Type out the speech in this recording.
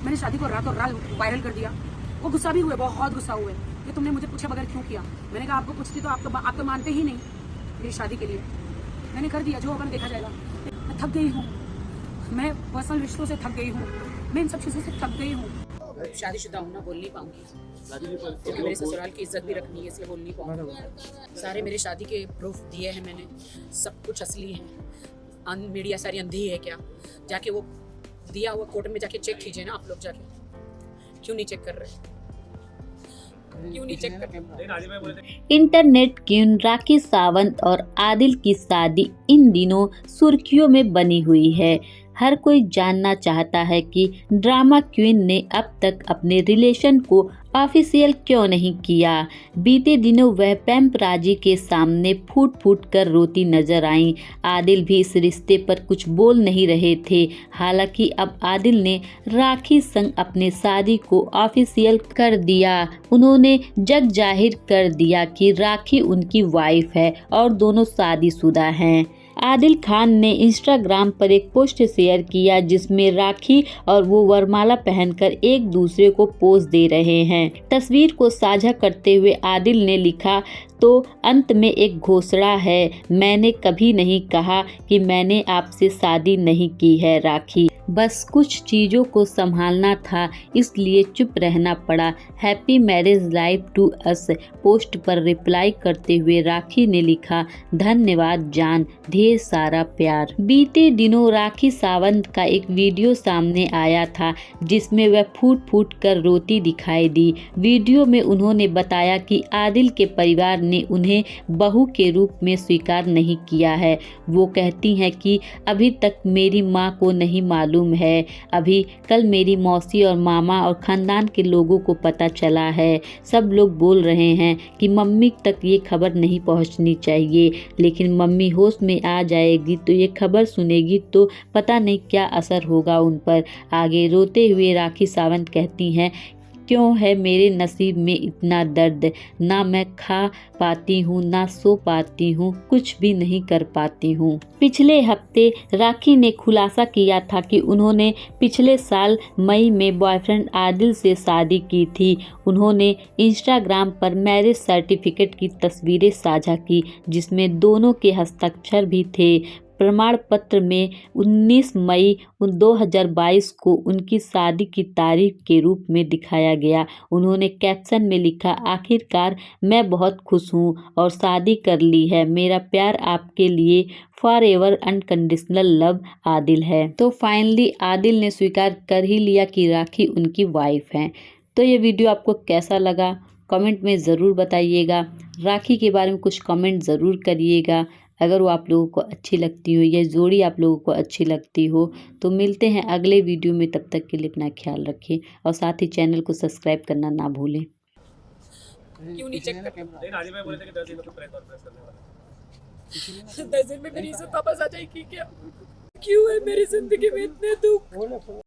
मैंने शादी को रातों रात वायरल कर दिया। वो गुस्सा भी हुए, बहुत गुस्सा हुए कि तुमने मुझे पूछे बगैर क्यों किया। मैंने कहा आपको पूछती तो आप तो मानते ही नहीं मेरी शादी के लिए। मैंने कर दिया, जो होगा देखा जाएगा। मैं थक गई हूँ, मैं पर्सनल रिश्तों से थक गई हूँ, मैं इन सब चीज़ों से थक गई हूँ। शादीशुदा हूँ ना, बोल नहीं पाऊंगी क्योंकि मेरे ससुराल की इज्जत भी रखनी है, इसलिए बोल नहीं पाऊंगी। सारे मेरे शादी के प्रूफ दिए हैं मैंने, सब कुछ असली है। मीडिया सारी अंधी है क्या? जाके वो दिया हुआ कोर्ट में जाके चेक कीजिए ना आप लोग जाके। क्यों नहीं चेक कर रहे? क्यों नहीं चेक कर रहे? इंटरनेट क्वीन राखी सावंत और आदिल की शादी इन दिनों सुर्खियों में बनी हुई है। हर कोई जानना चाहता है कि ड्रामा क्वीन ने अब तक अपने रिलेशन को ऑफिशियल क्यों नहीं किया। बीते दिनों वह पैम्पराजी के सामने फूट फूट कर रोती नजर आईं। आदिल भी इस रिश्ते पर कुछ बोल नहीं रहे थे। हालांकि अब आदिल ने राखी संग अपने शादी को ऑफिशियल कर दिया। उन्होंने जग जाहिर कर दिया कि राखी उनकी वाइफ है और दोनों शादीशुदा हैं। आदिल खान ने इंस्टाग्राम पर एक पोस्ट शेयर किया जिसमें राखी और वो वरमाला पहनकर एक दूसरे को पोज दे रहे हैं। तस्वीर को साझा करते हुए आदिल ने लिखा, तो अंत में एक घोषणा है, मैंने कभी नहीं कहा कि मैंने आपसे शादी नहीं की है राखी, बस कुछ चीज़ों को संभालना था इसलिए चुप रहना पड़ा। Happy marriage life to us. Post पर रिप्लाई करते हुए राखी ने लिखा, धन्यवाद जान, ढेर सारा प्यार। बीते दिनों राखी सावंत का एक वीडियो सामने आया था जिसमें वह फूट फूट कर रोती दिखाई दी। वीडियो में उन्होंने बताया कि आदिल के परिवार ने उन्हें बहू के रूप में स्वीकार नहीं किया है। वो कहती हैं कि अभी तक मेरी माँ को नहीं मालूम है, अभी कल मेरी मौसी और मामा और खानदान के लोगों को पता चला है। सब लोग बोल रहे हैं कि मम्मी तक ये खबर नहीं पहुंचनी चाहिए, लेकिन मम्मी होश में आ जाएगी तो ये खबर सुनेगी तो पता नहीं क्या असर होगा उन पर। आगे रोते हुए राखी सावंत कहती हैं, क्यों है मेरे नसीब में इतना दर्द, ना मैं खा पाती हूँ ना सो पाती हूँ, कुछ भी नहीं कर पाती हूँ। पिछले हफ्ते राखी ने खुलासा किया था कि उन्होंने पिछले साल मई में बॉयफ्रेंड आदिल से शादी की थी। उन्होंने इंस्टाग्राम पर मैरिज सर्टिफिकेट की तस्वीरें साझा की जिसमें दोनों के हस्ताक्षर भी थे। प्रमाण पत्र में 19 मई 2022 को उनकी शादी की तारीख के रूप में दिखाया गया। उन्होंने कैप्शन में लिखा, आखिरकार मैं बहुत खुश हूँ और शादी कर ली है, मेरा प्यार आपके लिए for ever unconditional love Adil है। तो फाइनली आदिल ने स्वीकार कर ही लिया कि राखी उनकी वाइफ हैं। तो ये वीडियो आपको कैसा लगा कमेंट में ज़रूर बताइएगा। राखी के बारे में कुछ कमेंट ज़रूर करिएगा। अगर वो आप लोगों को अच्छी लगती हो या जोड़ी आप लोगों को अच्छी लगती हो तो मिलते हैं अगले वीडियो में। तब तक के लिए अपना ख्याल रखें और साथ ही चैनल को सब्सक्राइब करना ना भूलें। क्यों नहीं चेक कर? लेकिन आज मैं बोले थे कि 10 दिनों में प्रेस करने वाला। 10 दिन में मेरी इज्जत वापस आ जाएगी क्या? क्यों है मेरी जिंदगी में इतने दुख?